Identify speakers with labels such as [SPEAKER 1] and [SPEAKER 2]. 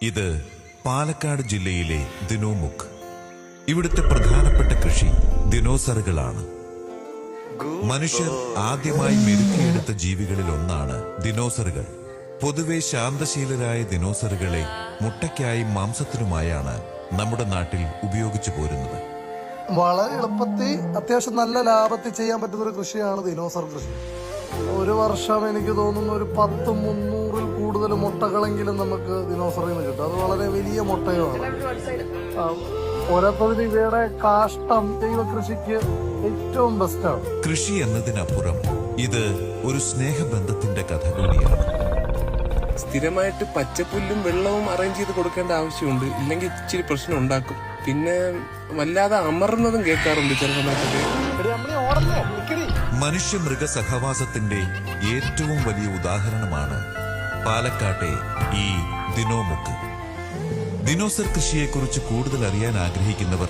[SPEAKER 1] ഇത് പാലക്കാട് ജില്ലയിലെ ദിനോമുഖ്. ഇവിടുത്തെ പ്രധാനപ്പെട്ട കൃഷി ദിനോസറുകളാണ്. മനുഷ്യർ ആദ്യമായി മെരുക്കിയെടുത്ത ജീവികളിൽ ഒന്നാണ് ദിനോസറുകൾ. പൊതുവെ ശാന്തശീലരായ ദിനോസറുകളെ മുട്ടയ്ക്കായും മാംസത്തിനുമായാണ് നമ്മുടെ നാട്ടിൽ ഉപയോഗിച്ചു പോരുന്നത്.
[SPEAKER 2] വളരെ എളുപ്പത്തിൽ അത്യാവശ്യം നല്ല ലാഭത്തിൽ ചെയ്യാൻ പറ്റുന്ന ഒരു കൃഷിയാണ് ദിനോസർ കൃഷി. ഒരു വർഷം എനിക്ക് തോന്നുന്നു ഒരു 300 കൂടുതൽ മുട്ടകളെങ്കിലും നമുക്ക് ദിനോസറിൽ നിന്ന് കിട്ടും. അത് വളരെ വലിയ മുട്ടയുമാണ്. പോരാത്തതിന് ഇവയുടെ കാഷ്ടം ജൈവ കൃഷിക്ക് ഏറ്റവും ബെസ്റ്റാണ്.
[SPEAKER 1] കൃഷി എന്നതിനപ്പുറം ഇത് ഒരു സ്നേഹബന്ധത്തിന്റെ കഥ കൂടിയാണ്.
[SPEAKER 3] സ്ഥിരമായിട്ട് പച്ചപ്പുല്ലും വെള്ളവും അറേഞ്ച് ചെയ്ത് കൊടുക്കേണ്ട ആവശ്യമുണ്ട്. ഇല്ലെങ്കിൽ ഇച്ചിരി പ്രശ്നം ഉണ്ടാക്കും. പിന്നെ വല്ലാതെ അമർന്നതും കേൾക്കാറുണ്ട് ചില സമയത്തൊക്കെ.
[SPEAKER 1] മനുഷ്യ മൃഗ സഹവാസത്തിന്റെ ഏറ്റവും വലിയ ഉദാഹരണമാണ് പാലക്കാട്ടെ ഈ ദിനോമുഖ്. ദിനോസർ കൃഷിയെക്കുറിച്ച് കൂടുതൽ അറിയാൻ ആഗ്രഹിക്കുന്നവർ